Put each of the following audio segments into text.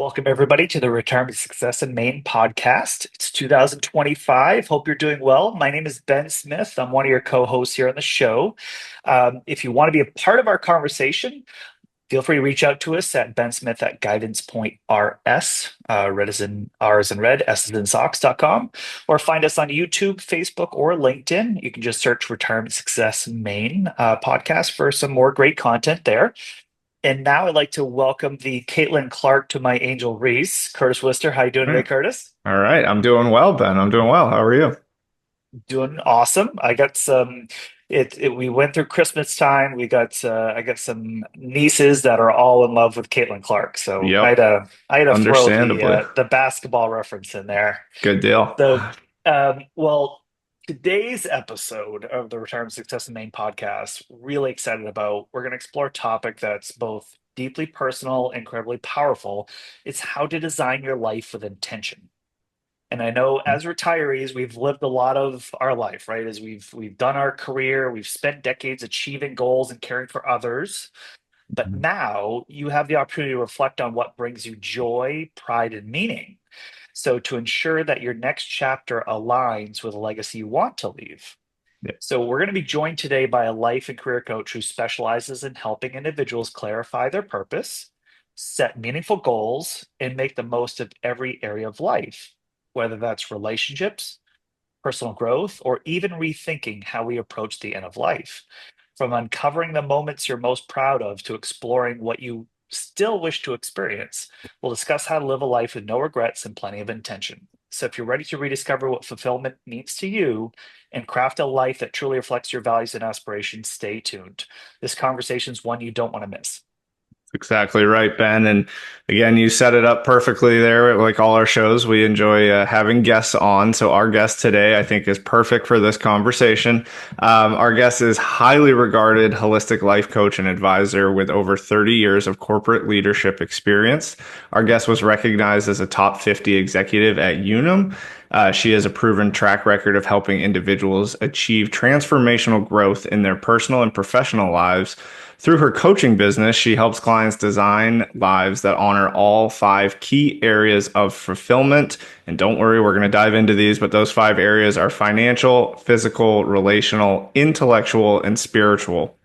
Welcome, everybody, to the Retirement Success in Maine podcast. It's 2025. Hope you're doing well. My name is Ben Smith. I'm one of your co hosts here on the show. If you want to be a part of our conversation, feel free to reach out to us at Ben Smith at Guidance Point RS, red is in R is in red, S is in socks.com, or find us on YouTube, Facebook, or LinkedIn. You can just search Retirement Success Maine podcast for some more great content there. And now I'd like to welcome the Caitlin Clark to my Angel Reese. Curtis Wister, how you doing All today, right. Curtis? All right. I'm doing well, Ben. I'm doing well. How are you? Doing awesome. I got some. We went through Christmas time. I got some nieces that are all in love with Caitlin Clark. So Yep. I had to throw Understandably. the basketball reference in there. Good deal. So, well, today's episode of the Retirement Success and Maine podcast, really excited about. We're going to explore a topic that's both deeply personal, incredibly powerful. It's how to design your life with intention. And I know as retirees, we've lived a lot of our life, right? As we've done our career, we've spent decades achieving goals and caring for others. But Mhm. now you have the opportunity to reflect on what brings you joy, pride, and meaning. So to ensure that your next chapter aligns with a legacy you want to leave. Yeah. So we're going to be joined today by a life and career coach who specializes in helping individuals clarify their purpose, set meaningful goals, and make the most of every area of life, whether that's relationships, personal growth, or even rethinking how we approach the end of life. From uncovering the moments you're most proud of to exploring what you still wish to experience, we'll discuss how to live a life with no regrets and plenty of intention. So, if you're ready to rediscover what fulfillment means to you and craft a life that truly reflects your values and aspirations, stay tuned. This conversation is one you don't want to miss. Exactly right, Ben. And again, you set it up perfectly there. Like all our shows, we enjoy having guests on. So our guest today, I think, is perfect for this conversation. Our guest is highly regarded holistic life coach and advisor with over 30 years of corporate leadership experience. Our guest was recognized as a top 50 executive at Unum. She has a proven track record of helping individuals achieve transformational growth in their personal and professional lives. Through her coaching business, she helps clients design lives that honor all five key areas of fulfillment. And don't worry, we're going to dive into these, but those five areas are financial, physical, relational, intellectual, and spiritual.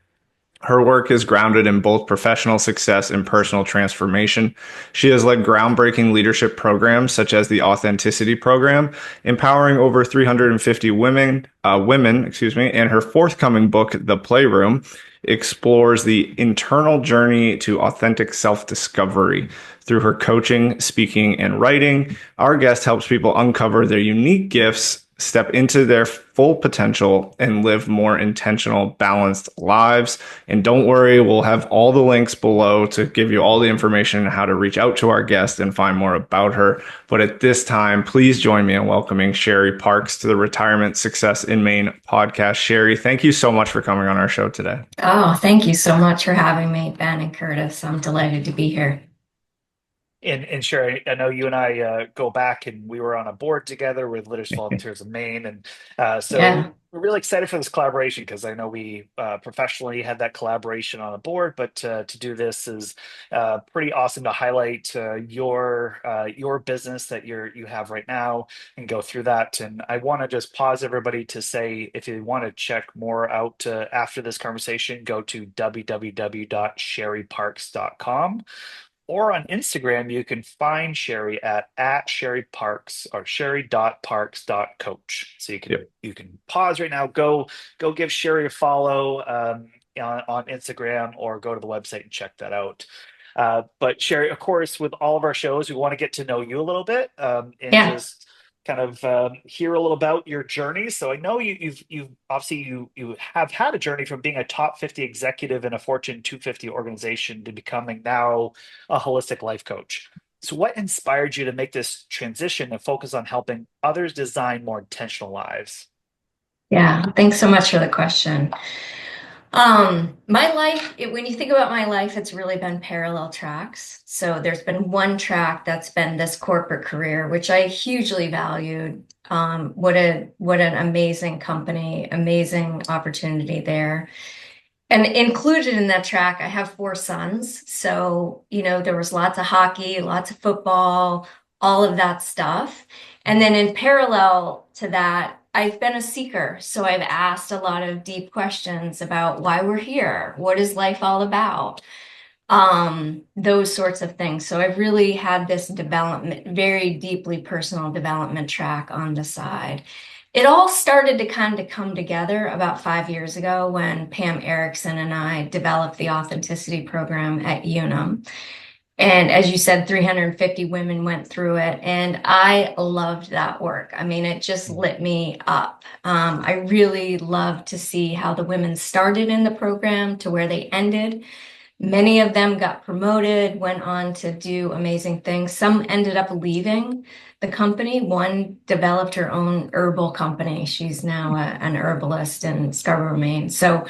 Her work is grounded in both professional success and personal transformation. She has led groundbreaking leadership programs such as the Authenticity Program, empowering over 350 women, and her forthcoming book, The Playroom, explores the internal journey to authentic self-discovery. Through her coaching, speaking, and writing, our guest helps people uncover their unique gifts, step into their full potential, and live more intentional, balanced lives. And don't worry, we'll have all the links below to give you all the information on how to reach out to our guest and find more about her. But at this time, please join me in welcoming Sherry Parks to the Retirement Success in Maine podcast. Sherry, thank you so much for coming on our show today. Oh, thank you so much for having me, Ben and Curtis. I'm delighted to be here. And sure, I know you and I go back, and we were on a board together with Litters Volunteers of Maine, and so Yeah, we're really excited for this collaboration because I know we professionally had that collaboration on a board, but to do this is pretty awesome to highlight your business that you have right now and go through that. And I want to just pause everybody to say if you want to check more out after this conversation, go to www.sherryparks.com, or on Instagram, you can find Sherry at Sherry Parks or Sherry.parks.coach. So Yep. you can pause right now, go give Sherry a follow on Instagram, or go to the website and check that out. But Sherry, of course, with all of our shows, we want to get to know you a little bit, and yeah. just kind of hear a little about your journey. So I know you've obviously you have had a journey from being a top 50 executive in a Fortune 250 organization to becoming now a holistic life coach. So what inspired you to make this transition and focus on helping others design more intentional lives? Yeah, thanks so much for the question. My life, when you think about my life, it's really been parallel tracks. So there's been one track that's been this corporate career, which I hugely valued. What an amazing company, amazing opportunity there. And included in that track, I have four sons. So, there was lots of hockey, lots of football, all of that stuff. And then in parallel to that, I've been a seeker. So I've asked a lot of deep questions about why we're here. What is life all about? Those sorts of things. So I've really had this development, very deeply personal development track on the side. It all started to kind of come together about 5 years ago when Pam Erickson and I developed the authenticity program at Unum. And as you said, 350 women went through it, and I loved that work. I mean, it just lit me up. I really loved to see how the women started in the program to where they ended. Many of them got promoted, went on to do amazing things. Some ended up leaving the company. One developed her own herbal company. She's now an herbalist in Scarborough, Maine. So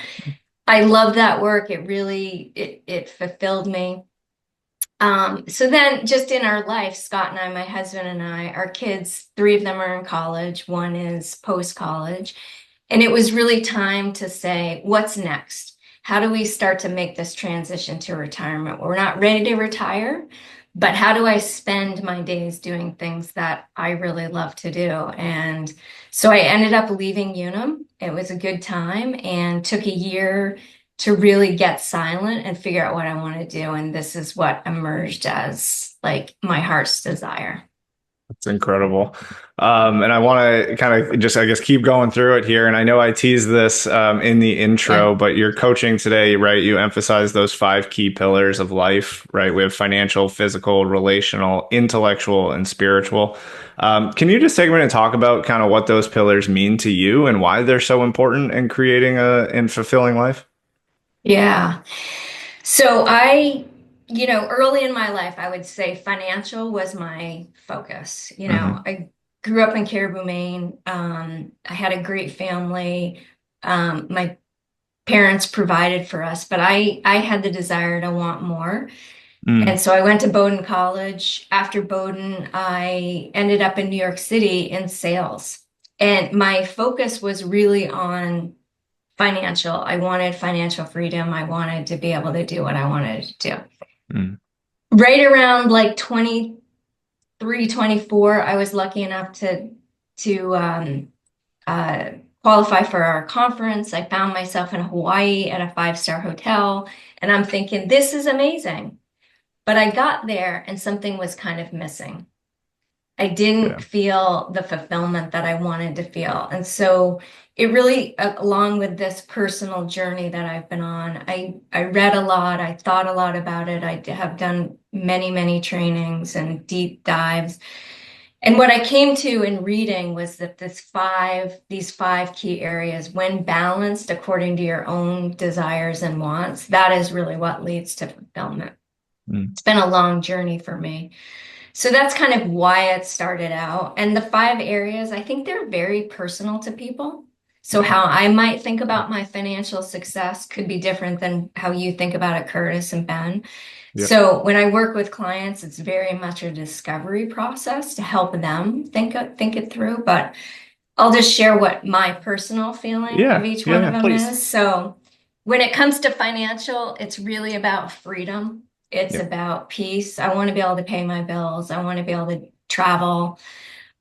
I love that work. It really it fulfilled me. So then just in our life, Scott and I, my husband and I, our kids, three of them are in college, one is post-college. And it was really time to say, what's next? How do we start to make this transition to retirement? We're not ready to retire, but how do I spend my days doing things that I really love to do? And so I ended up leaving Unum. It was a good time and took a year to really get silent and figure out what I want to do. And this is what emerged as like my heart's desire. It's incredible. And I want to kind of just, I guess, keep going through it here. And I know I teased this in the Yeah. intro, but your coaching today, right? You emphasize those five key pillars of life, right? We have financial, physical, relational, intellectual, and spiritual. Can you just take a minute and talk about kind of what those pillars mean to you and why they're so important in creating a and fulfilling life? Yeah. So early in my life, I would say financial was my focus. Hmm. I grew up in Caribou, Maine. I had a great family. My parents provided for us, but I had the desire to want more. And Mm. so I went to Bowdoin College. After Bowdoin, I ended up in New York City in sales. And my focus was really on financial. I wanted financial freedom. I wanted to be able to do what I wanted to do. Mm. Right around like 23, 24, I was lucky enough to uh, qualify for our conference. I found myself in Hawaii at a five-star hotel, and I'm thinking, this is amazing. But I got there and something was kind of missing. I didn't Yeah. feel the fulfillment that I wanted to feel. And so it really, along with this personal journey that I've been on, I read a lot, I thought a lot about it. Have done many, many trainings and deep dives. And what I came to in reading was that these five key areas, when balanced according to your own desires and wants, that is really what leads to fulfillment. Mm. It's been a long journey for me. So that's kind of why it started out. And the five areas, I think they're very personal to people. So how I might think about my financial success could be different than how you think about it, Curtis and Ben. Yeah. So when I work with clients, it's very much a discovery process to help them think it through. But I'll just share what my personal feeling of Yeah. each Yeah. one of Yeah. them Please. is. So when it comes to financial, it's really about freedom. It's Yeah. about peace. I want to be able to pay my bills. I want to be able to travel.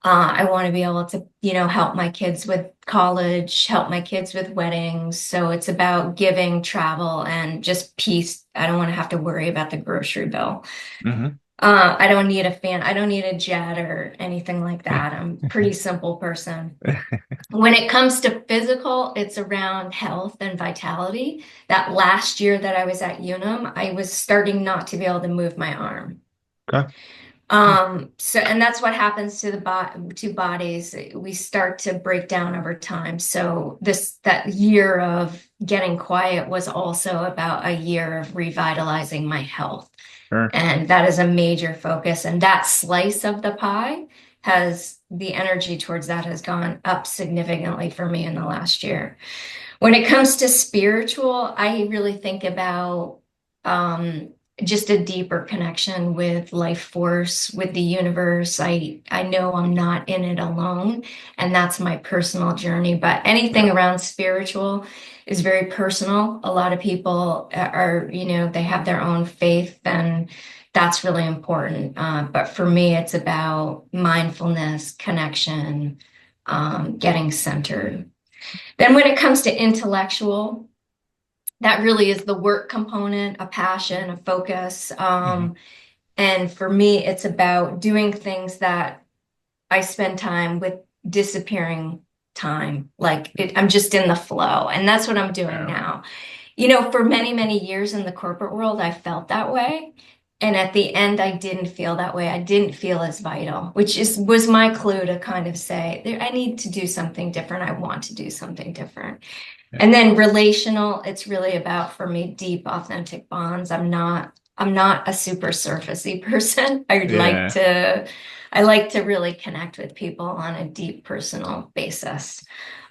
I want to be able to, help my kids with college, help my kids with weddings. So it's about giving, travel, and just peace. I don't want to have to worry about the grocery bill. Hmm. I don't need a fan. I don't need a jet or anything like that. I'm a pretty simple person. When it comes to physical, it's around health and vitality. That last year that I was at Unum, I was starting not to be able to move my arm. Okay. And that's what happens to to bodies. We start to break down over time. So that year of getting quiet was also about a year of revitalizing my health. Sure. And that is a major focus. And that slice of the pie the energy towards that has gone up significantly for me in the last year. When it comes to spiritual, I really think about just a deeper connection with life force, with the universe. I know I'm not in it alone, and that's my personal journey. But anything Sure. around spiritual is very personal. A lot of people are, they have their own faith, and that's really important. But for me, it's about mindfulness, connection, getting centered. Then when it comes to intellectual, that really is the work component, a passion, a focus. Mhm. And for me, it's about doing things that I spend time with disappearing time. I'm just in the flow. And that's what I'm doing Yeah. now. For many, many years in the corporate world, I felt that way. And at the end, I didn't feel that way. I didn't feel as vital, which was my clue to kind of say, I need to do something different. I want to do something different. Yeah. And then relational, it's really about for me deep, authentic bonds. I'm not a super surfacey person. Yeah. I like to really connect with people on a deep personal basis.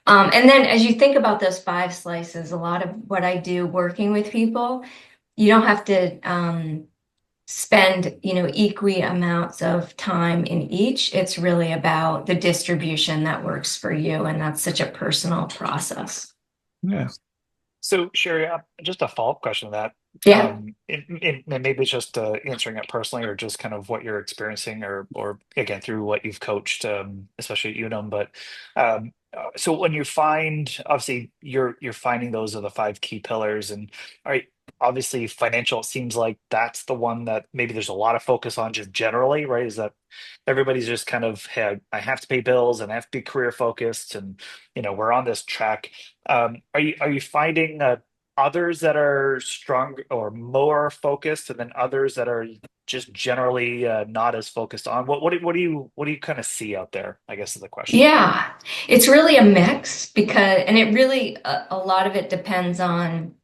And then as you think about those five slices, a lot of what I do working with people, you don't have to spend, equal amounts of time in each. It's really about the distribution that works for you, and that's such a personal process. Yeah. So, Sherry, just a follow-up question to that. Yeah. And maybe it's just answering it personally, or just kind of what you're experiencing, or again through what you've coached, especially at Unum. But so when you find, obviously, you're finding those are the five key pillars, and all right, obviously, financial it seems like that's the one that maybe there's a lot of focus on just generally, right? Is that everybody's just kind of, hey, I have to pay bills and I have to be career focused, and we're on this track. Are you finding others that are strong or more focused, and then others that are just generally not as focused on what do you kind of see out there? I guess is the question. Yeah, it's really a mix and it really, a lot of it depends on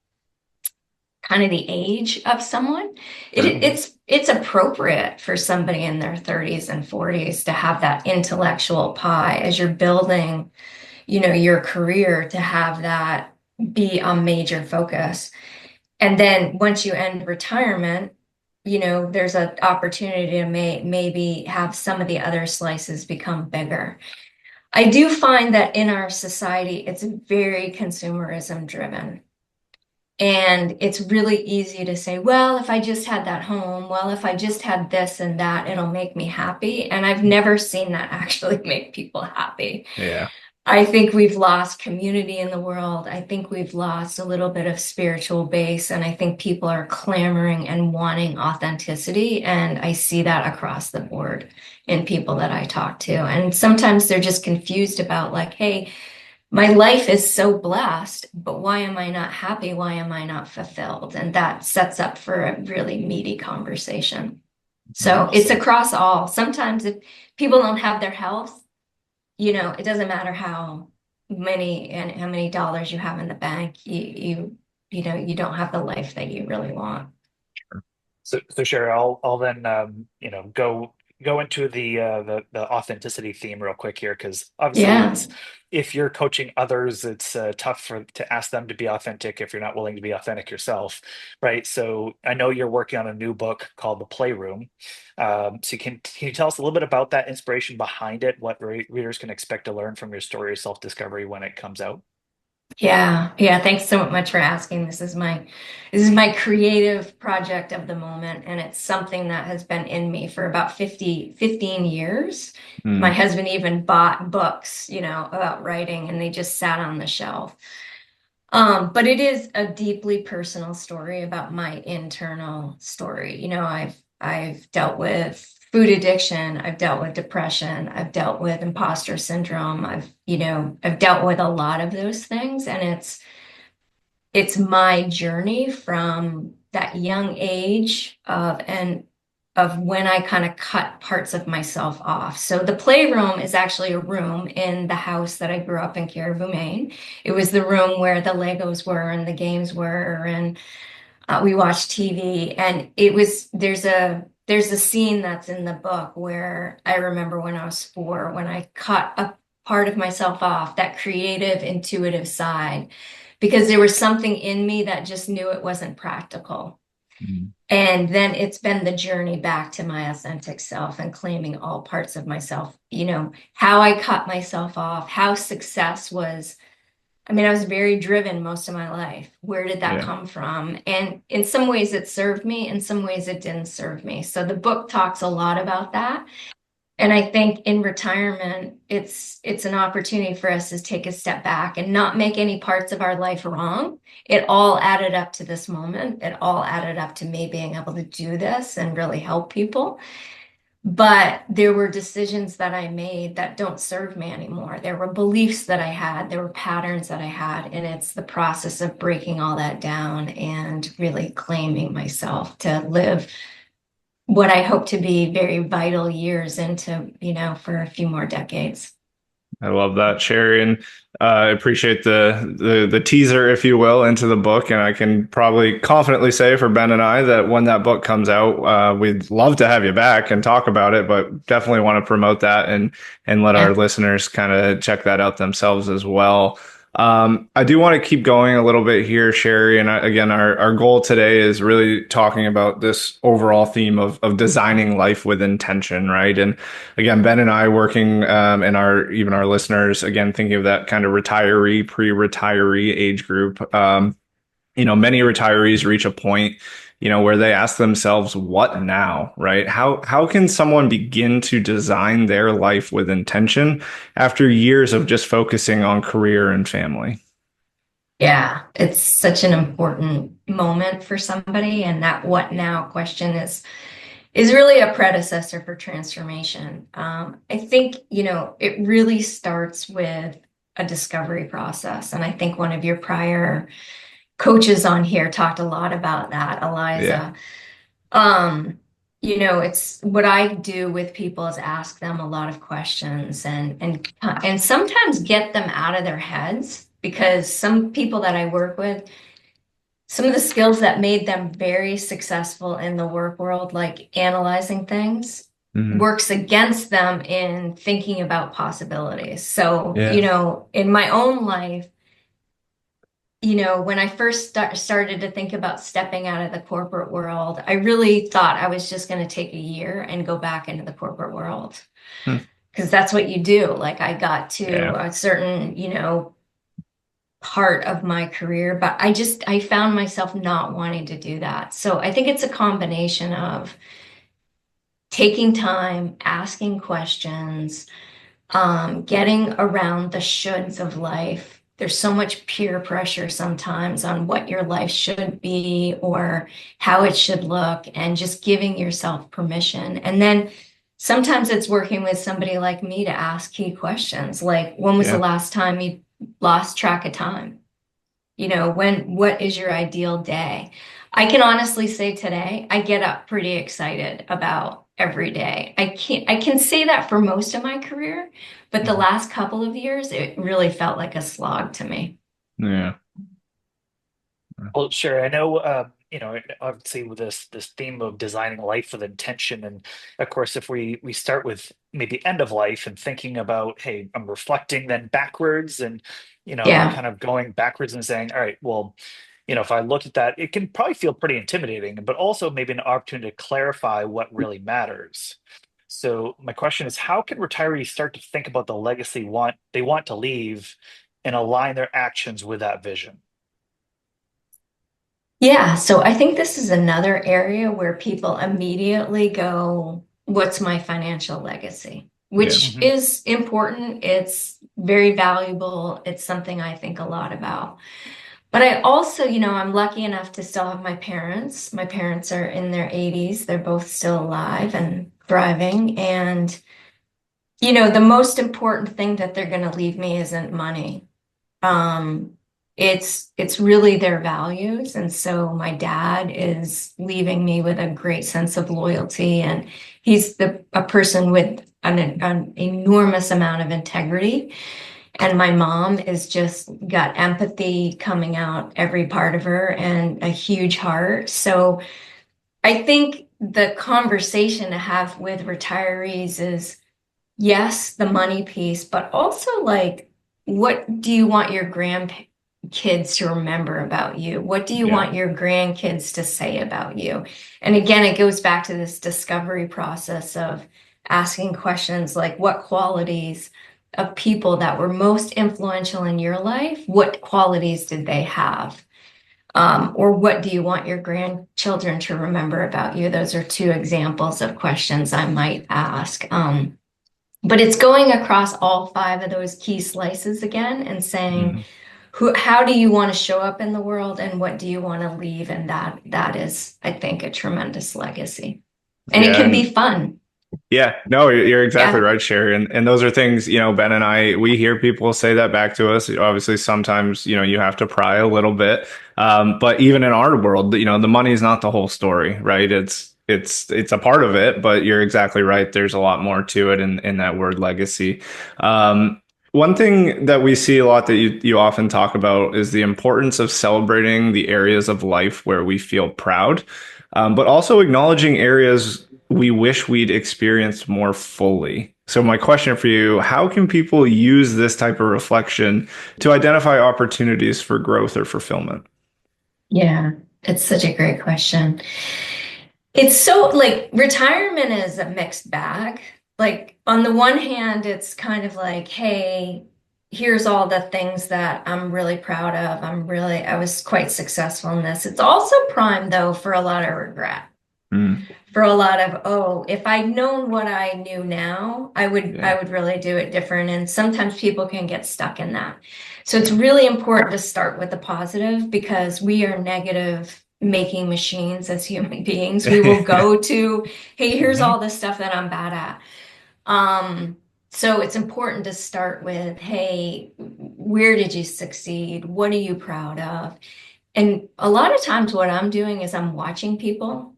kind of the age of someone. It, Sure. Hmm. it's appropriate for somebody in their 30s and 40s to have that intellectual pie as you're building, your career, to have that be a major focus. And then once you end retirement, there's an opportunity to maybe have some of the other slices become bigger. I do find that in our society, it's very consumerism driven. And it's really easy to say, well, if I just had that home, well, if I just had this and that, it'll make me happy. And I've never seen that actually make people happy. Yeah. I think we've lost community in the world. I think we've lost a little bit of spiritual base. And I think people are clamoring and wanting authenticity. And I see that across the board in people that I talk to. And sometimes they're just confused about, like, hey, my life is so blessed, but why am I not happy? Why am I not fulfilled? And that sets up for a really meaty conversation. So it's Awesome. across all. Sometimes if people don't have their health, it doesn't matter how many dollars you have in the bank. You don't have the life that you really want. So Sherry, I'll then go into the authenticity theme real quick here, because obviously Yeah. it's if you're coaching others, it's tough to ask them to be authentic if you're not willing to be authentic yourself, right? So I know you're working on a new book called The Playroom. So can you tell us a little bit about that inspiration behind it, what readers can expect to learn from your story of self-discovery when it comes out? Yeah. Yeah. Thanks so much for asking. This is my creative project of the moment, and it's something that has been in me for about 15 years. My Mm. husband even bought books, about writing, and they just sat on the shelf. But it is a deeply personal story about my internal story. I've dealt with food addiction, I've dealt with depression, I've dealt with imposter syndrome. I've dealt with a lot of those things, and it's my journey from that young age of when I kind of cut parts of myself off. So the playroom is actually a room in the house that I grew up in Caribou, Maine. It was the room where the Legos were and the games were, and we watched TV. And there's a scene that's in the book where I remember when I was 4, when I cut a part of myself off, that creative, intuitive side, because there was something in me that just knew it wasn't practical. Mm. And then it's been the journey back to my authentic self and claiming all parts of myself, how I cut myself off, how success was. I mean, I was very driven most of my life. Where did that Yeah. come from? And in some ways it served me, in some ways it didn't serve me. So the book talks a lot about that. And I think in retirement, it's an opportunity for us to take a step back and not make any parts of our life wrong. It all added up to this moment. It all added up to me being able to do this and really help people. But there were decisions that I made that don't serve me anymore. There were beliefs that I had, there were patterns that I had, and it's the process of breaking all that down and really claiming myself to live what I hope to be very vital years into, for a few more decades. I love that, Sherry, and I appreciate the teaser, if you will, into the book. And I can probably confidently say for Ben and I that when that book comes out, we'd love to have you back and talk about it, but definitely want to promote that and let our Yeah. listeners kind of check that out themselves as well. I do want to keep going a little bit here, Sherry. And again, our goal today is really talking about this overall theme of designing life with intention, right? And again, Ben and I working, and even our listeners, again, thinking of that kind of retiree, pre-retiree age group. Many retirees reach a point, where they ask themselves, what now, right? How can someone begin to design their life with intention after years of just focusing on career and family? Yeah, it's such an important moment for somebody, and that what now question is really a predecessor for transformation. I think, it really starts with a discovery process. And I think one of your prior coaches on here talked a lot about that, Yeah. Eliza. It's what I do with people is ask them a lot of questions and sometimes get them out of their heads because some people that I work with, some of the skills that made them very successful in the work world, like analyzing things, Hmm. works against them in thinking about possibilities. So, Yeah. in my own life, when I first started to think about stepping out of the corporate world, I really thought I was just going to take a year and go back into the corporate world Hmm. because that's what you do. Like I got to Yeah. a certain, part of my career, but I found myself not wanting to do that. So I think it's a combination of taking time, asking questions, getting around the shoulds of life. There's so much peer pressure sometimes on what your life should be or how it should look, and just giving yourself permission. And then sometimes it's working with somebody like me to ask key questions, like when was the Yeah. last time you lost track of time? What is your ideal day? I can honestly say today, I get up pretty excited about every day. I can say that for most of my career, but the Mhm. last couple of years, it really felt like a slog to me. Yeah. Well, sure. I know, obviously with this theme of designing life with intention, and of course, if we start with maybe end of life and thinking about, hey, I'm reflecting then backwards, and Yeah. kind of going backwards and saying, all right, well, if I look at that, it can probably feel pretty intimidating, but also maybe an opportunity to clarify what really matters. So my question is, how can retirees start to think about the legacy they want to leave and align their actions with that vision? Yeah. So I think this is another area where people immediately go, what's my financial legacy? Yeah. Which Hmm. is important. It's very valuable. It's something I think a lot about. But I also, I'm lucky enough to still have my parents. My parents are in their 80s. They're both still alive and thriving. And, the most important thing that they're going to leave me isn't money. Um, it's really their values. And so my dad is leaving me with a great sense of loyalty. And he's a person with an enormous amount of integrity. And my mom is just got empathy coming out every part of her and a huge heart. So I think the conversation to have with retirees is yes, the money piece, but also like, what do you want your grandparents? kids to remember about you? What do you Yeah. want your grandkids to say about you? And again, it goes back to this discovery process of asking questions like, what qualities of people that were most influential in your life, what qualities did they have? Or what do you want your grandchildren to remember about you? Those are two examples of questions I might ask. But it's going across all five of those key slices again and saying, Mhm. how do you want to show up in the world and what do you want to leave? And that is, I think, a tremendous legacy. And it Yeah. can be And fun. yeah, no, you're exactly Yeah. right, Sherry. And those are things, Ben and I, we hear people say that back to us. Obviously, sometimes, you have to pry a little bit. But even in our world, the money is not the whole story, right? It's a part of it, but you're exactly right. There's a lot more to it in that word legacy. One thing that we see a lot that you often talk about is the importance of celebrating the areas of life where we feel proud, but also acknowledging areas we wish we'd experienced more fully. So, my question for you, how can people use this type of reflection to identify opportunities for growth or fulfillment? Yeah. It's such a great question. It's so like retirement is a mixed bag. Like on the one hand, it's kind of like, hey, here's all the things that I'm really proud of. I was quite successful in this. It's also prime though for a lot of regret. Mm, For a lot of, oh, if I'd known what I knew now, yeah, I would really do it different. And sometimes people can get stuck in that. So it's yeah, really important to start with the positive because we are negative making machines as human beings. We will go to, hey, here's hmm all the stuff that I'm bad at. Um, so it's important to start with, hey, where did you succeed? What are you proud of? And a lot of times, what I'm doing is I'm watching people.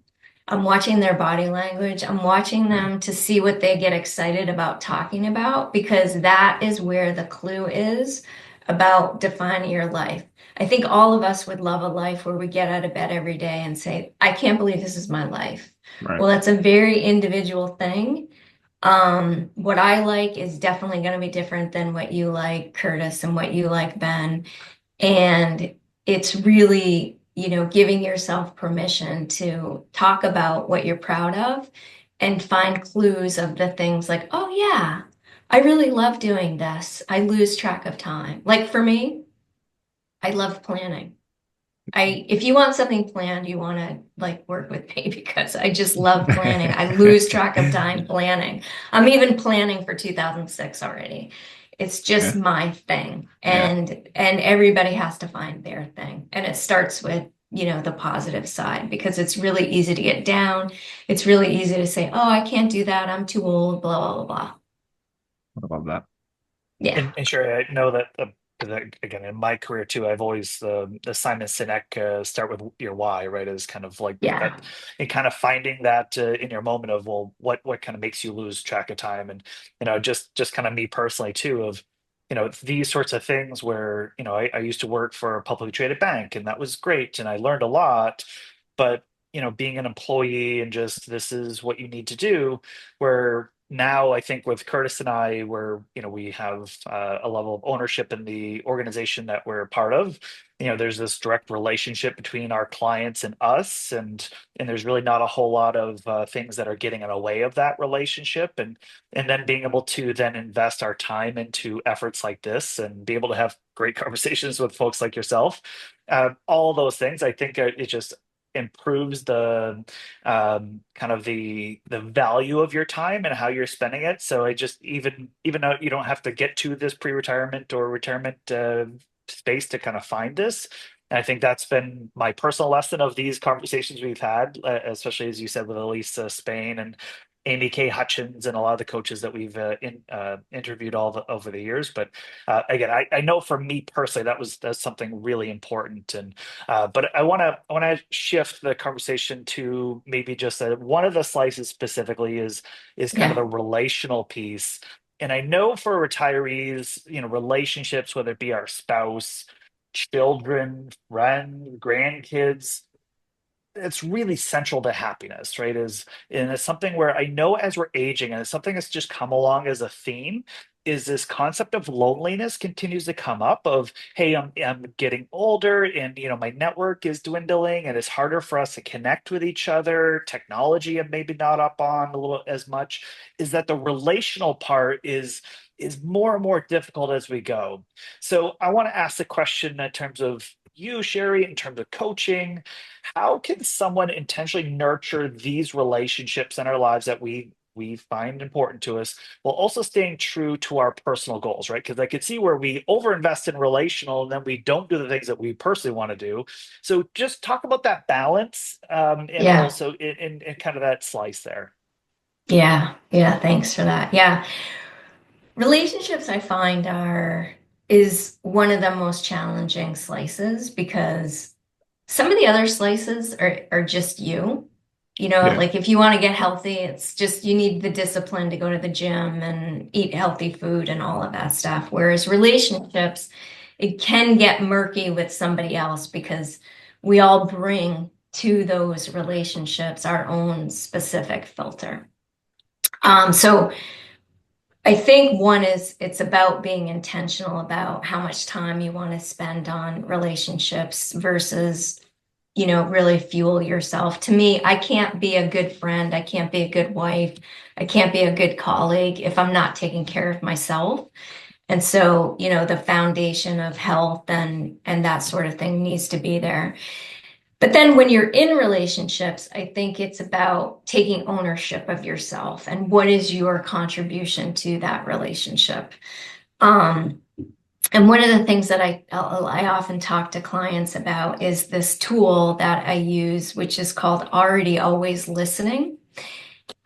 I'm watching their body language. I'm watching yeah, them to see what they get excited about talking about because that is where the clue is about defining your life. I think all of us would love a life where we get out of bed every day and say, I can't believe this is my life. right, Well, that's a very individual thing. What I like is definitely going to be different than what you like, Curtis, and what you like, Ben. And it's really, giving yourself permission to talk about what you're proud of and find clues of the things like, oh, yeah, I really love doing this. I lose track of time. Like for me, I love planning. If you want something planned, you want to like work with me because I just love planning. I lose track of time planning. I'm even planning for 2006 already. It's just yeah, my thing. yeah. And everybody has to find their thing. And it starts with, the positive side because it's really easy to get down. It's really easy to say, "Oh, I can't do that. I'm too old, blah blah blah." I love that. Yeah. And sure, I know that, 'cause again, in my career too, I've always the Simon Sinek start with your why, right? Is kind of like Yeah. that, and kind of finding that in your moment of, well, what kind of makes you lose track of time, and just kind of me personally too of these sorts of things where I used to work for a publicly traded bank, and that was great, and I learned a lot, but being an employee and just this is what you need to do, where now I think with Curtis and I, where we have a level of ownership in the organization that we're a part of. There's this direct relationship between our clients and us, and there's really not a whole lot of things that are getting in the way of that relationship, and then being able to then invest our time into efforts like this and be able to have great conversations with folks like yourself. All those things, I think, it just improves the kind of the value of your time and how you're spending it. So I just even though you don't have to get to this pre-retirement or retirement space to kind of find this. And I think that's been my personal lesson of these conversations we've had, especially as you said with Elisa Spain and Amy K. Hutchins and a lot of the coaches that we've interviewed over the years. But again, I know for me personally, that's something really important. And but I want to shift the conversation to maybe just one of the slices specifically is kind of Yeah. the relational piece. And I know for retirees, relationships, whether it be our spouse, children, friends, grandkids, it's really central to happiness, right? And it's something where I know as we're aging, and it's something that's just come along as a theme, is this concept of loneliness continues to come up of, hey, I'm getting older and my network is dwindling and it's harder for us to connect with each other. Technology I'm maybe not up on a little as much, is that the relational part is more and more difficult as we go. So I want to ask the question in terms of you, Sherry, in terms of coaching, how can someone intentionally nurture these relationships in our lives that we find important to us while also staying true to our personal goals, right? Because I could see where we overinvest in relational and then we don't do the things that we personally want to do. So just talk about that balance, and Yeah. also in kind of that slice there. Yeah. Yeah. Thanks for that. Yeah. Relationships I find is one of the most challenging slices because some of the other slices are just you. Yeah. Like if you want to get healthy, it's just you need the discipline to go to the gym and eat healthy food and all of that stuff. Whereas relationships, it can get murky with somebody else because we all bring to those relationships our own specific filter. So I think one is it's about being intentional about how much time you want to spend on relationships versus, really fuel yourself. To me, I can't be a good friend. I can't be a good wife. I can't be a good colleague if I'm not taking care of myself. And so, the foundation of health and that sort of thing needs to be there. But then when you're in relationships, I think it's about taking ownership of yourself and what is your contribution to that relationship. Um, and one of the things that I often talk to clients about is this tool that I use, which is called already always listening.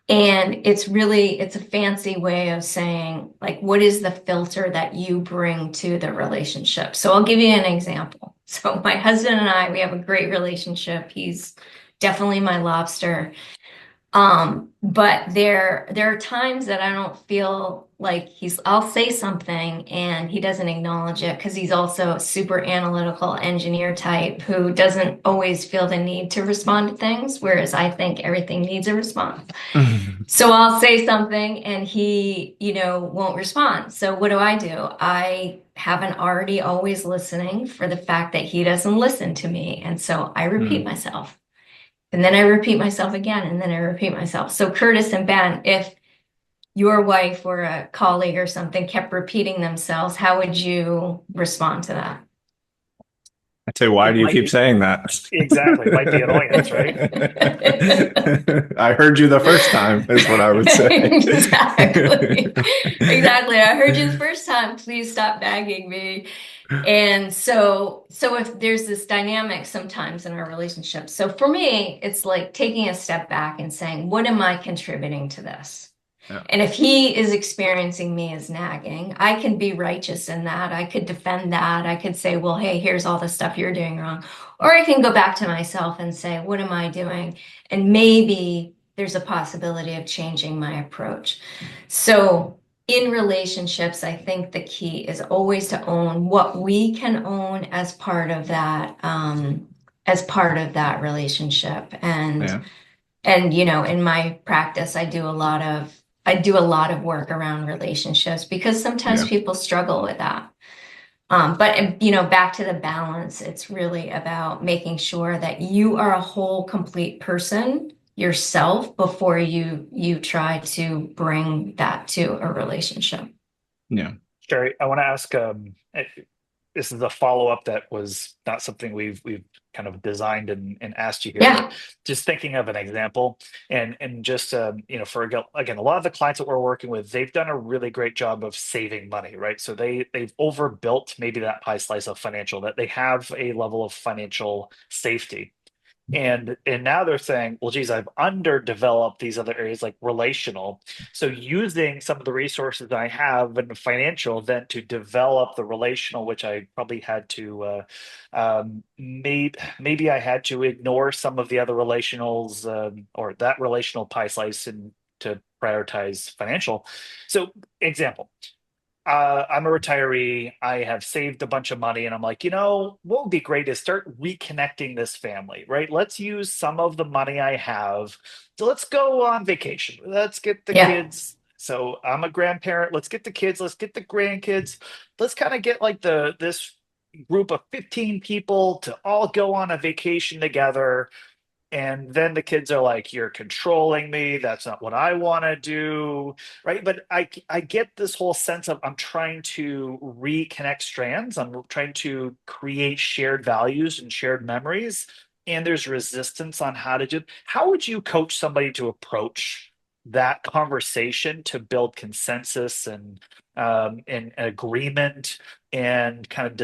And it's a fancy way of saying, like, what is the filter that you bring to the relationship? So I'll give you an example. So my husband and I, we have a great relationship. He's definitely my lobster. But there are times that I don't feel like I'll say something and he doesn't acknowledge it because he's also a super analytical engineer type who doesn't always feel the need to respond to things, whereas I think everything needs a response. So I'll say something and he, won't respond. So what do? I have an already always listening for the fact that he doesn't listen to me. And so I repeat Mm. myself. And then I repeat myself again, and then I repeat myself. So Curtis and Ben, if your wife or a colleague or something kept repeating themselves, how would you respond to that? I'd say, why It do you might keep be saying that? exactly, it might be annoyance, right? I heard you the first time, is what I would say. Exactly. Exactly. I heard you the first time. Please stop nagging me. And so if there's this dynamic sometimes in our relationship. So for me, it's like taking a step back and saying, what am I contributing to this? Yeah. And if he is experiencing me as nagging, I can be righteous in that. I could defend that. I could say, well, hey, here's all the stuff you're doing wrong. Or I can go back to myself and say, what am I doing? And maybe there's a possibility of changing my approach. So in relationships, I think the key is always to own what we can own as part of that relationship. Yeah. And in my practice, I do a lot of work around relationships because sometimes Yeah. people struggle with that. But back to the balance, it's really about making sure that you are a whole, complete person yourself before you try to bring that to a relationship. Yeah. Sherry, I want to ask, this is a follow-up that was not something we've kind of designed and asked you here, but Yeah, just thinking of an example and just for again, a lot of the clients that we're working with, they've done a really great job of saving money, right? So they've overbuilt maybe that pie slice of financial, that they have a level of financial safety. And now they're saying, well, geez, I've underdeveloped these other areas like relational. So using some of the resources I have in financial, then to develop the relational, which I probably had to maybe I had to ignore some of the other relationals, or that relational pie slice, and to prioritize financial. So example. I'm a retiree. I have saved a bunch of money, and I'm like, what would be great is start reconnecting this family, right? Let's use some of the money I have. So let's go on vacation. Let's get the Yeah. kids. So I'm a grandparent. Let's get the kids. Let's get the grandkids. Let's kind of get like the this group of 15 people to all go on a vacation together. And then the kids are like, "You're controlling me. That's not what I want to do." Right. But I get this whole sense of I'm trying to reconnect strands. I'm trying to create shared values and shared memories. And there's resistance on how to do. How would you coach somebody to approach that conversation to build consensus and agreement and kind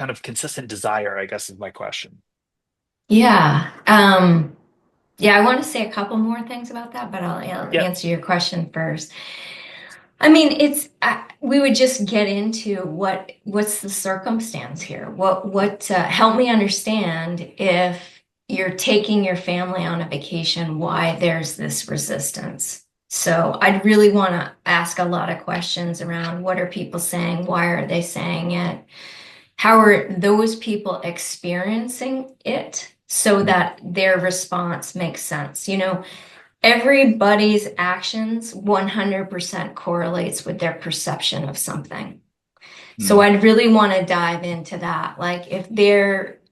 of consistent desire, I guess is my question. Yeah. Yeah, I want to say a couple more things about that, but I'll Yeah. answer your question first. I mean, we would just get into what's the circumstance here? What help me understand if you're taking your family on a vacation, why there's this resistance. So I'd really want to ask a lot of questions around what are people saying? Why are they saying it? How are those people experiencing it so that their response makes sense? Everybody's actions 100% correlates with their perception of something. So Mm. I'd really want to dive into that. Like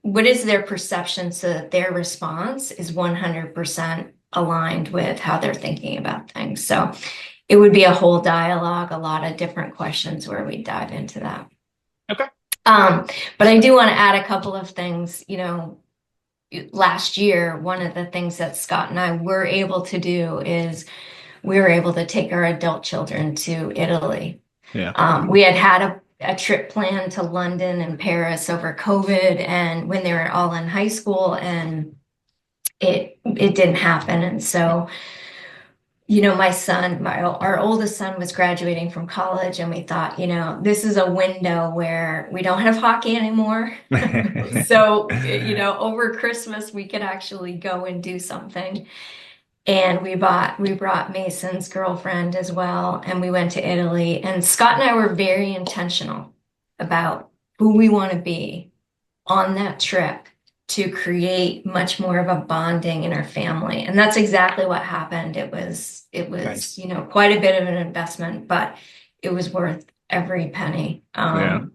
what is their perception so that their response is 100% aligned with how they're thinking about things. So it would be a whole dialogue, a lot of different questions where we dive into that. Okay. Um, but I do want to add a couple of things. Last year, one of the things that Scott and I were able to do is we were able to take our adult children to Italy. Yeah. We had a trip planned to London and Paris over COVID, and when they were all in high school, and it didn't happen. And so my son, our oldest son was graduating from college, and we thought, this is a window where we don't have hockey anymore. So, over Christmas, we could actually go and do something. And we brought Mason's girlfriend as well, and we went to Italy. And Scott and I were very intentional about who we want to be on that trip to create much more of a bonding in our family. And that's exactly what happened. Nice. Quite a bit of an investment, but it was worth every penny. Yeah.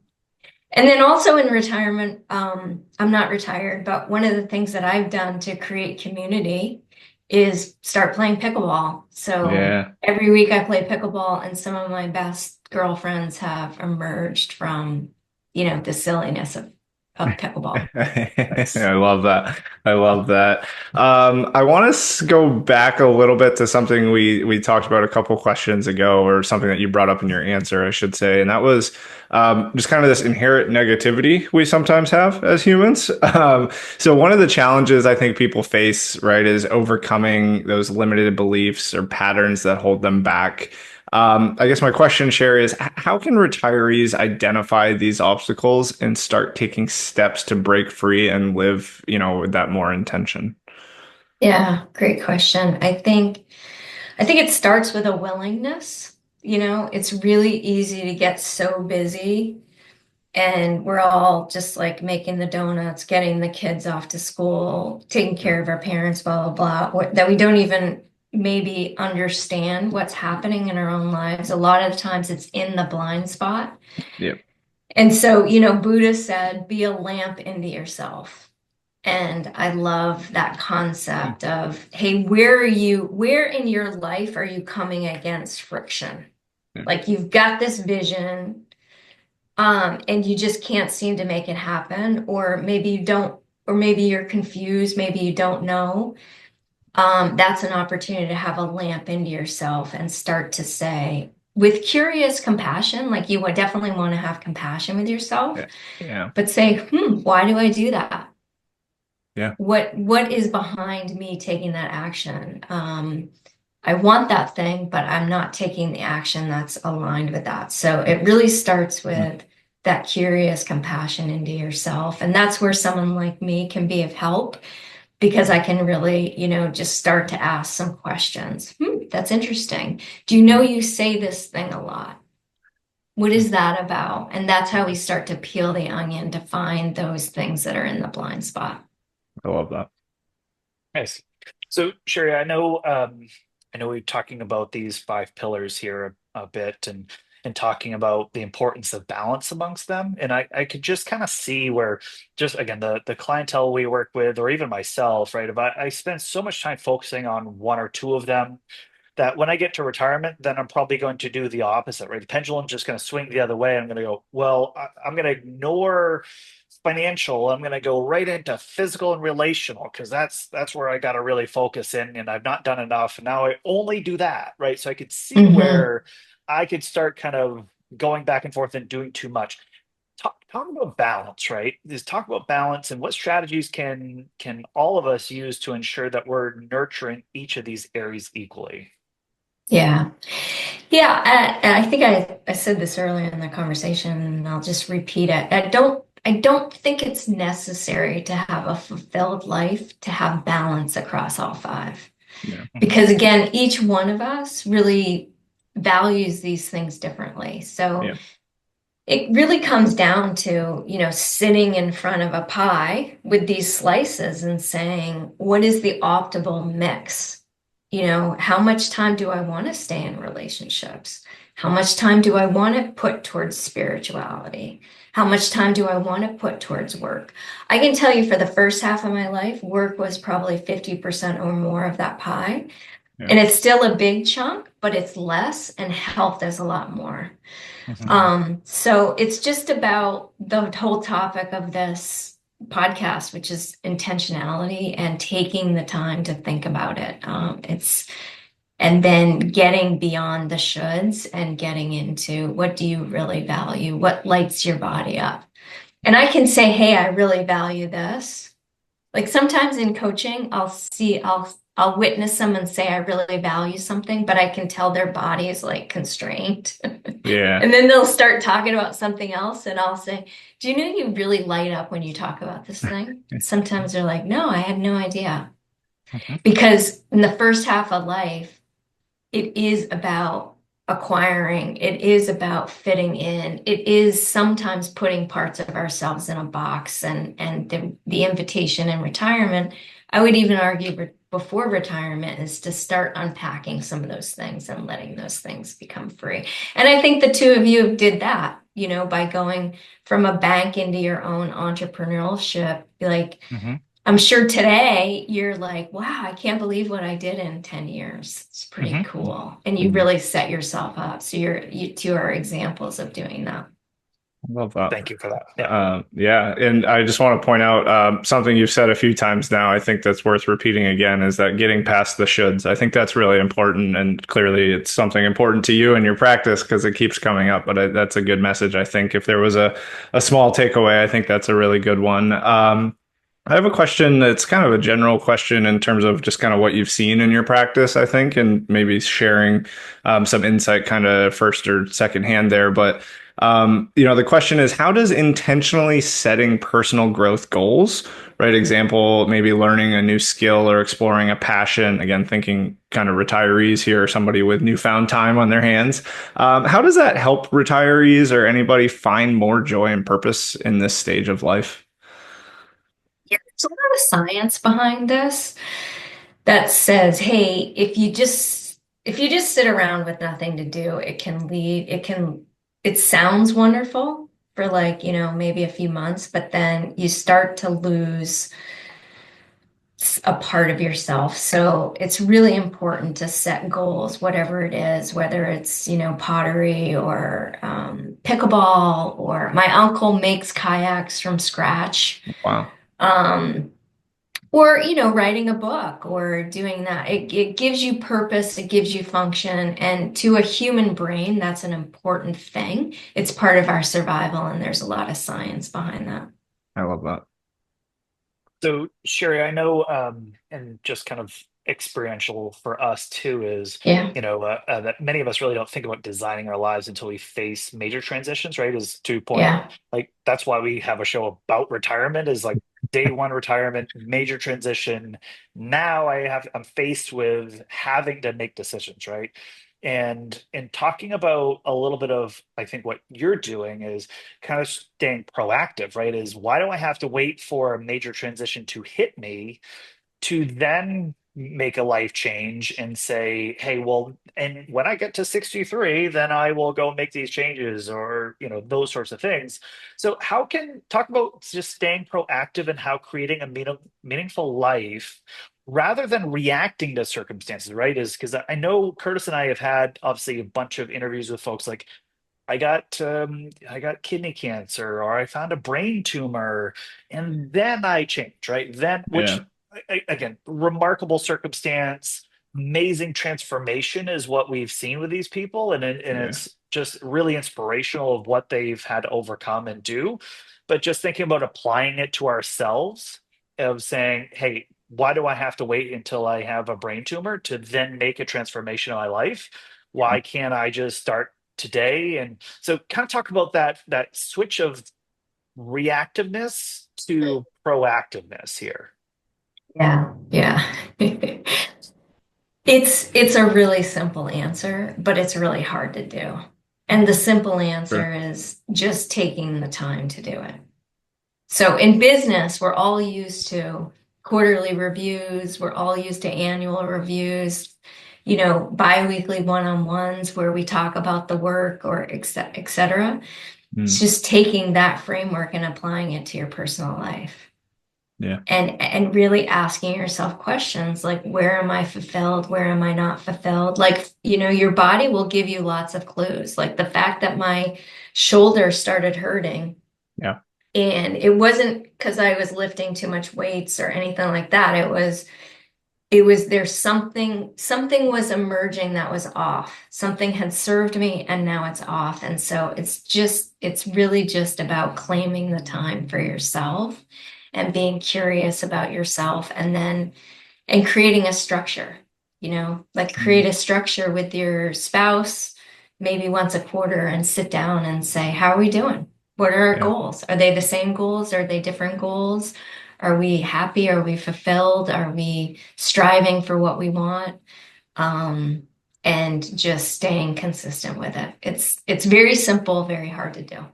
And then also in retirement, I'm not retired, but one of the things that I've done to create community is start playing pickleball. So Yeah. every week I play pickleball, and some of my best girlfriends have emerged from, the silliness of pickleball. Nice. I love that. I love that. I want to go back a little bit to something we talked about a couple questions ago, or something that you brought up in your answer, I should say, and that was just kind of this inherent negativity we sometimes have as humans. So one of the challenges I think people face, right, is overcoming those limited beliefs or patterns that hold them back. I guess my question, Sherry, is how can retirees identify these obstacles and start taking steps to break free and live, with that more intention? Yeah, great question. I think it starts with a willingness. It's really easy to get so busy, and we're all just like making the donuts, getting the kids off to school, taking care of our parents, blah, blah, blah, that we don't even maybe understand what's happening in our own lives. A lot of the times it's in the blind spot. Yep. And so, Buddha said, be a lamp into yourself. And I love that concept of, hey, where in your life are you coming against friction? Yeah. Like you've got this vision, and you just can't seem to make it happen, or maybe you don't, or maybe you're confused, maybe you don't know. That's an opportunity to have a lamp into yourself and start to say, with curious compassion, like you would definitely want to have compassion with yourself, Yeah. Yeah. but say, why do I do that? Yeah. What is behind me taking that action? I want that thing, but I'm not taking the action that's aligned with that. So it really starts with that curious compassion into yourself. And that's where someone like me can be of help, because I can really, just start to ask some questions. That's interesting. Do you know you say this thing a lot? What is that about? And that's how we start to peel the onion to find those things that are in the blind spot. I love that. Nice. So, Sherry, I know we're talking about these five pillars here a bit, and talking about the importance of balance amongst them. And I could just kind of see where, just again, the clientele we work with, or even myself, right? If I spend so much time focusing on one or two of them, that when I get to retirement, then I'm probably going to do the opposite, right? The pendulum's just going to swing the other way. I'm going to go, well, I'm going to ignore financial. I'm going to go right into physical and relational, because that's where I got to really focus in, and I've not done enough. And now I only do that, right? So I could see Hmm. where I could start kind of going back and forth and doing too much. Talk about balance, right? Is talk about balance, and what strategies can all of us use to ensure that we're nurturing each of these areas equally. Yeah. Yeah. And I think I said this earlier in the conversation, and I'll just repeat it. I don't think it's necessary to have a fulfilled life to have balance across all five. Yeah. Mhm. Because again, each one of us really values these things differently. So Yeah. it really comes down to, sitting in front of a pie with these slices and saying, what is the optimal mix? How much time do I want to stay in relationships? How much time do I want to put towards spirituality? How much time do I want to put towards work? I can tell you for the first half of my life, work was probably 50% or more of that pie. Yeah. And it's still a big chunk, but it's less, and health is a lot more. Mhm. So it's just about the whole topic of this podcast, which is intentionality and taking the time to think about it. And then getting beyond the shoulds and getting into what do you really value? What lights your body up? And I can say, hey, I really value this. Like sometimes in coaching, I'll witness someone say I really value something, but I can tell their body is like constrained. Yeah. And then they'll start talking about something else, and I'll say, do you know you really light up when you talk about this thing? Sometimes they're like, no, I had no idea. Mhm. Because in the first half of life, it is about acquiring, it is about fitting in, it is sometimes putting parts of ourselves in a box, and the invitation in retirement, I would even argue before retirement, is to start unpacking some of those things and letting those things become free. And I think the two of you did that, by going from a bank into your own entrepreneurship. Like, Mhm. I'm sure today you're like, wow, I can't believe what I did in 10 years. It's pretty Mhm. cool. And you Mhm. really set yourself up. So you two are examples of doing that. Love that. Thank you for that. Yeah. Yeah, and I just want to point out something you've said a few times now. I think that's worth repeating again is that getting past the shoulds. I think that's really important, and clearly it's something important to you in your practice because it keeps coming up. But that's a good message. I think if there was a small takeaway, I think that's a really good one. I have a question that's kind of a general question in terms of just kind of what you've seen in your practice, I think, and maybe sharing some insight kind of first or second hand there. But the question is, how does intentionally setting personal growth goals, right? Example, maybe learning a new skill or exploring a passion, again, thinking kind of retirees here or somebody with newfound time on their hands. How does that help retirees or anybody find more joy and purpose in this stage of life? Yeah, there's a lot of science behind this that says, hey, if you just sit around with nothing to do, it sounds wonderful for like, maybe a few months, but then you start to lose a part of yourself. So it's really important to set goals, whatever it is, whether it's, pottery or pickleball, or my uncle makes kayaks from scratch. Wow. Um, or, writing a book or doing that. It gives you purpose, it gives you function. And to a human brain, that's an important thing. It's part of our survival, and there's a lot of science behind that. I love that. So, Sherry, I know, and just kind of experiential for us too, is, Yeah, that many of us really don't think about designing our lives until we face major transitions, right? Is to your point, yeah. like that's why we have a show about retirement, is like day one retirement, major transition. Now I'm faced with having to make decisions, right? And in talking about a little bit of, I think what you're doing is kind of staying proactive, right? Is why do I have to wait for a major transition to hit me to then make a life change and say, hey, well, and when I get to 63, then I will go make these changes or, those sorts of things. So how can talk about just staying proactive and how creating a meaningful life rather than reacting to circumstances, right? Is because I know Curtis and I have had obviously a bunch of interviews with folks like I got kidney cancer or I found a brain tumor and then I changed, right? Then which Yeah. again, remarkable circumstance, amazing transformation is what we've seen with these people and Yeah. it's just really inspirational of what they've had to overcome and do. But just thinking about applying it to ourselves of saying, hey, why do I have to wait until I have a brain tumor to then make a transformation in my life? Why can't I just start today? And so kind of talk about that switch of reactiveness to proactiveness here. Yeah, yeah. It's a really simple answer, but it's really hard to do. And the simple Sure. answer is just taking the time to do it. So in business, we're all used to quarterly reviews, we're all used to annual reviews, biweekly one-on-ones where we talk about the work or et cetera. It's Mm. just taking that framework and applying it to your personal life. Yeah. And really asking yourself questions like, where am I fulfilled? Where am I not fulfilled? Like, your body will give you lots of clues. Like the fact that my shoulder started hurting, Yeah. and it wasn't because I was lifting too much weights or anything like that. It was there's something was emerging that was off. Something had served me and now it's off. And so it's really just about claiming the time for yourself and being curious about yourself and creating a structure, like Mm. create a structure with your spouse maybe once a quarter and sit down and say, how are we doing? What are our Yeah. goals? Are they the same goals? Are they different goals? Are we happy? Are we fulfilled? Are we striving for what we want? And just staying consistent with it. It's very simple, very hard to do.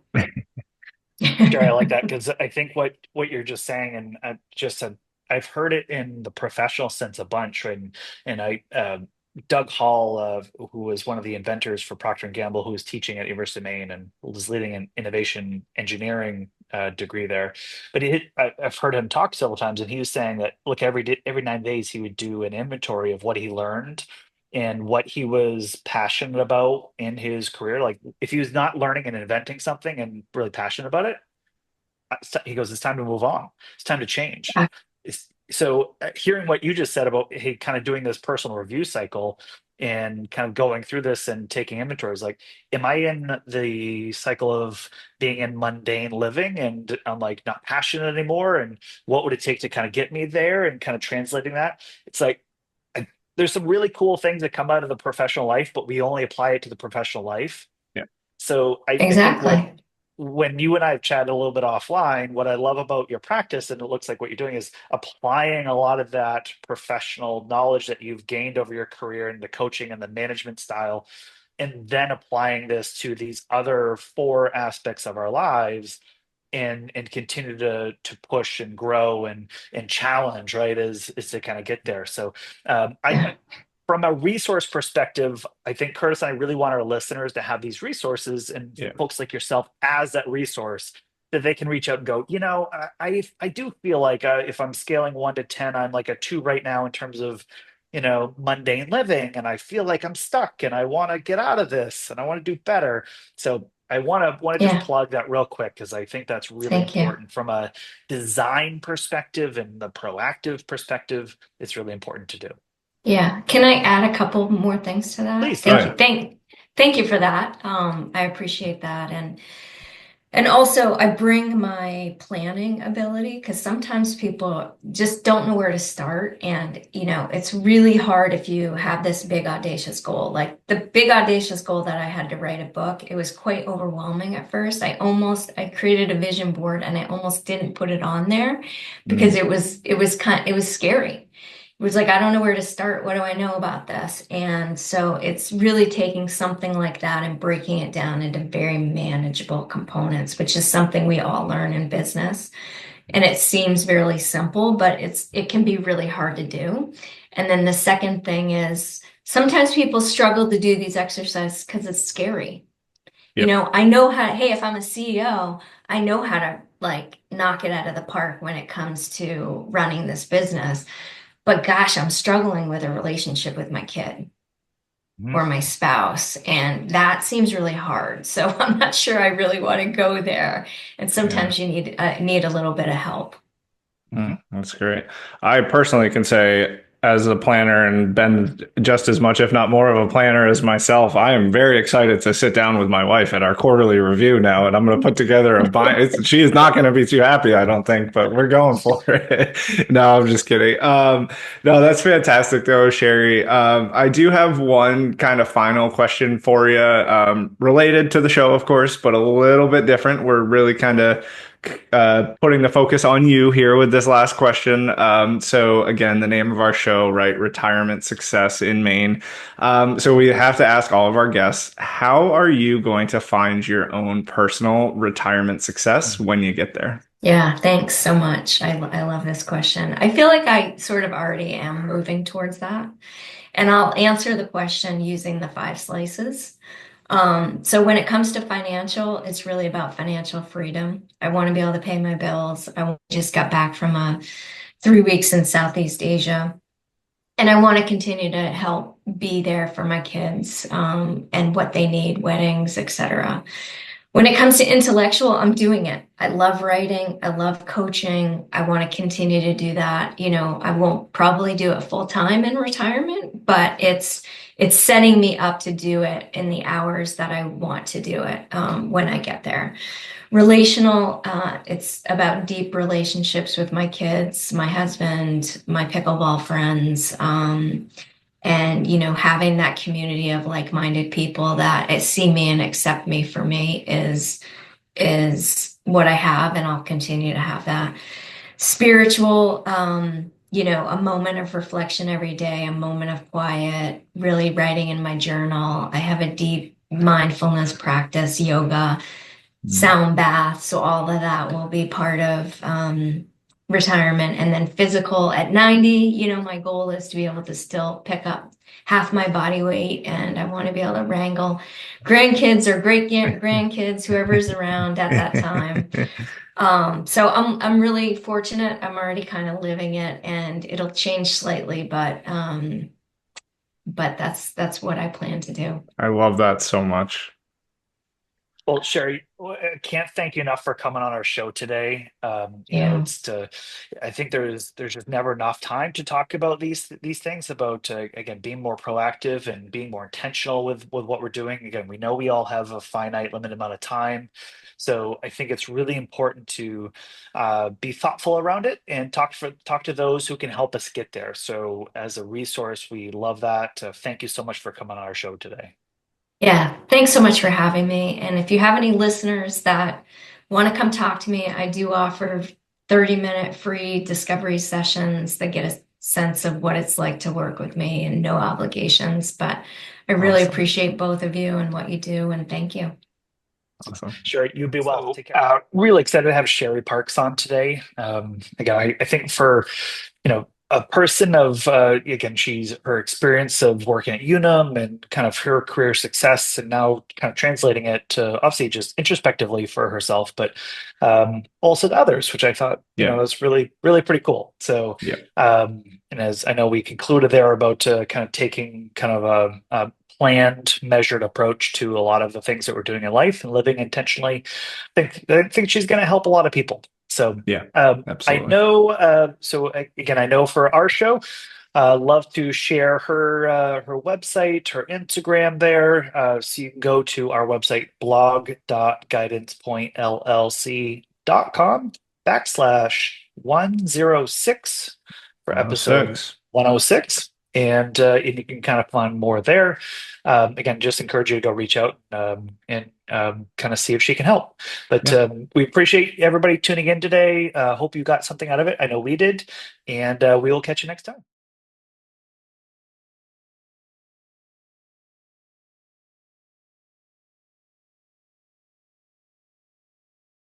Sure, I like that because I think what you're just saying, and just I've heard it in the professional sense a bunch, and I Doug Hall, who was one of the inventors for Procter and Gamble, who was teaching at University of Maine and was leading an innovation engineering degree there. But I've heard him talk several times, and he was saying that look, every 9 days he would do an inventory of what he learned and what he was passionate about in his career. Like if he was not learning and inventing something and really passionate about it, he goes, it's time to move on. It's time to change. So hearing what you just said about hey, kind of doing this personal review cycle and kind of going through this and taking inventories, like, am I in the cycle of being in mundane living and I'm like not passionate anymore? And what would it take to kind of get me there and kind of translating that? It's like I, there's some really cool things that come out of the professional life, but we only apply it to the professional life. Yeah. So I think what Exactly. when you and I have chatted a little bit offline, what I love about your practice, and it looks like what you're doing is applying a lot of that professional knowledge that you've gained over your career and the coaching and the management style, and then applying this to these other four aspects of our lives and continue to push and grow and challenge, right? Is to kind of get there. So I Yeah. from a resource perspective, I think Curtis and I really want our listeners to have these resources and Yeah. folks like yourself as that resource that they can reach out and go, I do feel like if I'm scaling 1 to 10, I'm like a 2 right now in terms of, mundane living. And I feel like I'm stuck and I want to get out of this and I want to do better. So I want to just Yeah. plug that real quick because I think that's really Thank you. important from a design perspective and the proactive perspective. It's really important to do. Yeah. Can I add a couple more things to that? Please, Oh, Thank yeah. you. yeah. Thank you for that. I appreciate that. And also I bring my planning ability because sometimes people just don't know where to start. And, it's really hard if you have this big audacious goal. Like the big audacious goal that I had to write a book, it was quite overwhelming at first. I created a vision board and I almost didn't put it on there because Mm. it was scary. was like, I don't know where to start. What do I know about this? And so it's really taking something like that and breaking it down into very manageable components, which is something we all learn in business. And it seems really simple, but it can be really hard to do. And then the second thing is sometimes people struggle to do these exercises because it's scary. You Yep. know, I know how, hey, if I'm a CEO, I know how to like knock it out of the park when it comes to running this business. But gosh, I'm struggling with a relationship with my kid Mhm. or my spouse, and that seems really hard. So I'm not sure I really want to go there. And Yeah. sometimes you need a little bit of help. That's great. I personally can say, as a planner and been just as much, if not more, of a planner as myself, I am very excited to sit down with my wife at our quarterly review now, and I'm going to put together a bind. She is not going to be too happy, I don't think, but we're going for it. No, I'm just kidding. No, that's fantastic, though, Sherry. I do have one kind of final question for you, related to the show, of course, but a little bit different. We're really kind of putting the focus on you here with this last question. So again, the name of our show, right? Retirement Success in Maine. So we have to ask all of our guests, how are you going to find your own personal retirement success when you get there? Yeah, thanks so much. I love this question. I feel like I sort of already am moving towards that. And I'll answer the question using the five slices. So when it comes to financial, it's really about financial freedom. I want to be able to pay my bills. Just got back from 3 weeks in Southeast Asia, and I want to continue to help be there for my kids, and what they need, weddings, etc. When it comes to intellectual, I'm doing it. I love writing. I love coaching. I want to continue to do that. You know, I won't probably do it full time in retirement, but it's setting me up to do it in the hours that I want to do it, when I get there. Relational, it's about deep relationships with my kids, my husband, my pickleball friends. And having that community of like-minded people that see me and accept me for me is what I have, and I'll continue to have that. Spiritual, a moment of reflection every day, a moment of quiet, really writing in my journal. I have a deep mindfulness practice, yoga, sound bath. So all of that will be part of retirement. And then physical at 90, my goal is to be able to still pick up half my body weight, and I want to be able to wrangle grandkids or great grandkids, whoever's around at that time. So I'm really fortunate. I'm already kind of living it, and it'll change slightly, but that's what I plan to do. I love that so much. Well, Sherry, I can't thank you enough for coming on our show today. Yeah. I think there's just never enough time to talk about these things about again being more proactive and being more intentional with what we're doing. Again, we know we all have a finite, limited amount of time, so I think it's really important to be thoughtful around it and talk to those who can help us get there. So, as a resource, we love that. Thank you so much for coming on our show today. Yeah, thanks so much for having me. And if you have any listeners that want to come talk to me, I do offer 30-minute free discovery sessions that get a sense of what it's like to work with me, and no obligations. But I really Awesome. appreciate both of you and what you do, and thank you. Awesome. Sure, you be well. So, Take care. Really excited to have Sherry Parks on today. Again, I think for a person of again, she's her experience of working at Unum and kind of her career success, and now kind of translating it to obviously just introspectively for herself, but also to others, which I thought yeah, was really pretty cool. So, yeah, and as I know, we concluded there about kind of taking kind of a planned, measured approach to a lot of the things that we're doing in life and living intentionally. I think she's going to help a lot of people. So yeah, I absolutely. know. Again, I know for our show, love to share her website, her Instagram there. So you can go to our website blog.guidancepointllc.com/106 for episode 106. 106. And you can kind of find more there. Again, just encourage you to go reach out and kind of see if she can help. But Yeah. we appreciate everybody tuning in today. Hope you got something out of it. I know we did. And we will catch you next time.